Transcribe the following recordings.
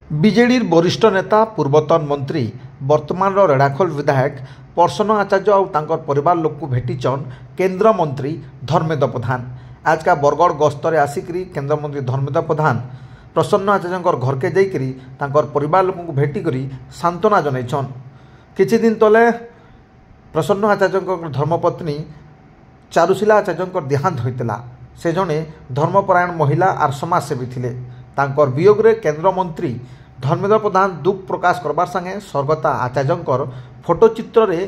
ବିଜେଡିର ବରିଷ୍ଠ ନେତା ପୂର୍ବତନ ମନ୍ତ୍ରୀ ବର୍ତ୍ତମାନର ରେଢ଼ାଖୋଲ ବିଧାୟକ ପ୍ରସନ୍ନ ଆଚାର୍ଯ୍ୟ ଆଉ ତାଙ୍କର ପରିବାର ଲୋକକୁ ଭେଟିଛନ୍ କେନ୍ଦ୍ରମନ୍ତ୍ରୀ ଧର୍ମେନ୍ଦ୍ର ପ୍ରଧାନ। ଆଜକା ବରଗଡ଼ ଗସ୍ତରେ ଆସିକରି କେନ୍ଦ୍ରମନ୍ତ୍ରୀ ଧର୍ମେନ୍ଦ୍ର ପ୍ରଧାନ ପ୍ରସନ୍ନ ଆଚାର୍ଯ୍ୟଙ୍କର ଘରକେ ଯାଇକରି ତାଙ୍କର ପରିବାର ଲୋକଙ୍କୁ ଭେଟିକରି ସାନ୍ତ୍ୱନା ଜଣାଇଛନ୍। କିଛି ଦିନ ତଳେ ପ୍ରସନ୍ନ ଆଚାର୍ଯ୍ୟଙ୍କର ଧର୍ମପତ୍ନୀ ଚାରୁଶୀଲା ଆଚାର୍ଯ୍ୟଙ୍କର ଦେହାନ୍ତ ହୋଇଥିଲା। ସେ ଜଣେ ଧର୍ମପରାୟଣ ମହିଳା ଆର୍ ସମାଜସେବୀ ଥିଲେ। ତାଙ୍କର ବିୟୋଗରେ କେନ୍ଦ୍ରମନ୍ତ୍ରୀ ଧର୍ମେନ୍ଦ୍ର ପ୍ରଧାନ ଦୁଃଖ ପ୍ରକାଶ করবার संगे स्वर्गता आचार्यंकर फोटोचित्रे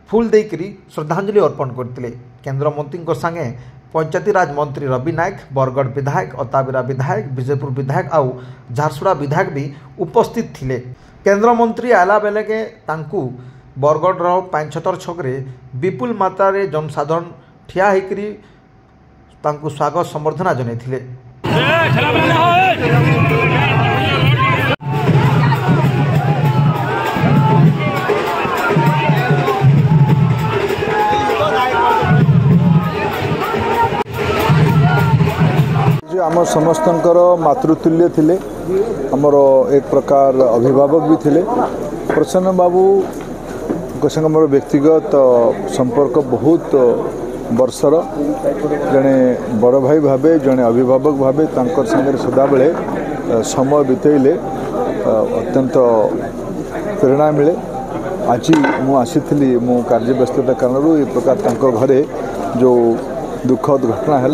फूल देकरी श्रद्धांजलि अर्पण करते। केन्द्रमंत्री संगे पंचायतीराज मंत्री रवि नायक, बरगढ़ विधायक, अताबिरा विधायक, विजयपुर विधायक आउ झारसुड़ा विधायक भी उपस्थित थिले। केन्द्रमंत्री आला बेले के तांकु बरगढ़ 5-6 छकरे विपुल मात्रा रे जनसाधारण ठिया होकरी तांकु स्वागत संबर्धना जनाइथिले। आम समस्तंकर मातृतुल्य थिले, आमर एक प्रकार अभिभावक भी थिले। प्रसन्न बाबू संग मोर व्यक्तिगत संपर्क बहुत वर्षर, जड़े बड़ भाई भावे जड़े अभिभावक भावे तांकर संगे सदाबले समय बितेले अत्यंत प्रेरणा मिले। आज मु आसी मो कार्य व्यस्तता कारण ये प्रकार तांकर घरे जो दुखद घटना है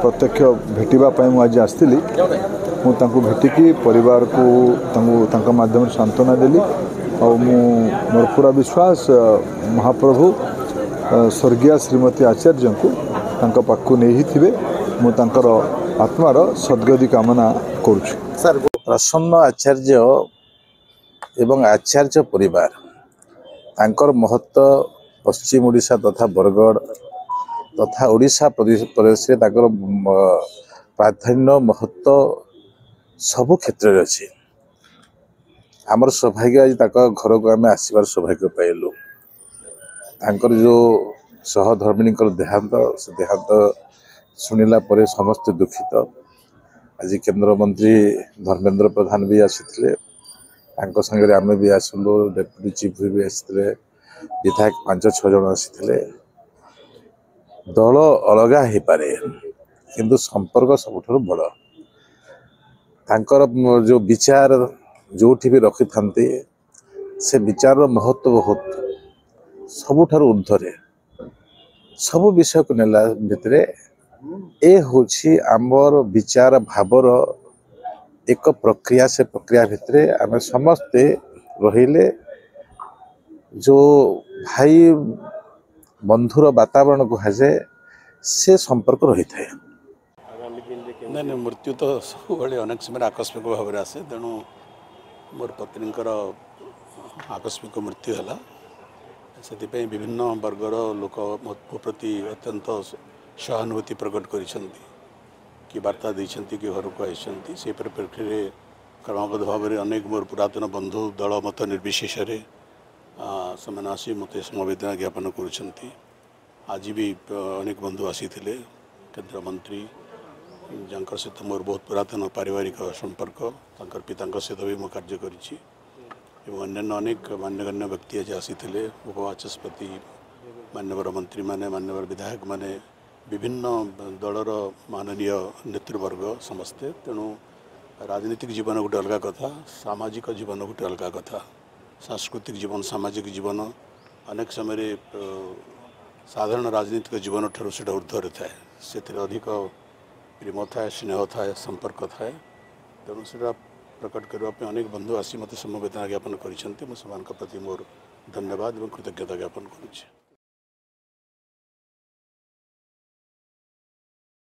प्रत्यक्ष भेटापी मुझे आसती मुझे भेटिकी परिवार को माध्यम सांत्वना देली और मोर पूरा विश्वास महाप्रभु स्वर्गीय श्रीमती आचार्य को पाखु नहीं थे मुझर आत्मार सद्गति कामना करुछु। सर प्रसन्न आचार्य एवं आचार्य परिवार तांकर महत्व पश्चिम ओडिशा तथा बरगढ़ तथा ओडिशा प्रदेश प्राधान्य महत्व सबु क्षेत्र में अच्छे। आमर सौभाग्य आज घर को आम आसबार सौभाग्य पाइलु। तांकर जो सहधर्मिणी देहांत से देहांत शुणिला परे समस्त दुखित। आज केंद्र मंत्री धर्मेन्द्र प्रधान भी आसी संगे आम भी आसलु, डेप्यूटी चीफ भी आसते, विधायक 5-6 जन आसी। दल अलगा हो पारे किंतु संपर्क सबुठ बड़। तांकर जो विचार जो भी रखि था से विचार महत्व बहुत सबुठ ऊर्धरे सबु विषय को नेला भितर ए होछि आमर विचार भावर एक प्रक्रिया। से प्रक्रिया भितर आम समस्ते रहिले जो भाई बंधुर वातावरण को हाजे से संपर्क रही था। नहीं मृत्यु तो सब अनेक समय आकस्मिक भाव में आसे, तेणु मोर पत्नी आकस्मिक मृत्यु है से विभिन्न वर्गर लोक मो प्रति अत्यंत सहानुभूति प्रकट कर वार्ता देती कि घर को आई से परिप्रेक्षी में क्रमबद्ध भाव में अनेक मोर पुरातन बंधु दल मत निर्विशेष से आसी मत समवेदना ज्ञापन कर। आज भी अनेक बंधु आसी केन्द्रमंत्री जंकर सहित मोर बहुत पुरातन पारिवारिक संपर्क, तंकर पिता सहित भी मो कार्य करिछि एवं अन्य अनेक मान्यगण्य व्यक्ति आज आसी उपवाचस्पति मान्यवर मंत्री माने मान्यवर विधायक माने विभिन्न दलर माननीय नेतृवर्ग समस्ते। तेणु राजनीतिक जीवन गोटे अलग कथा, सामाजिक जीवन गोटे अलग कथा। सांस्कृतिक जीवन सामाजिक जीवन अनेक समय साधारण राजनीतिक जीवन ठार से ऊर्धरे थाए, से अधिक प्रेम थाए, स्नेह थाए, संपर्क थाए। तेणु से प्रकट करने अनेक बंधु आसी मत समवेदना ज्ञापन कर प्रति मोर धन्यवाद और कृतज्ञता ज्ञापन करुच्छे।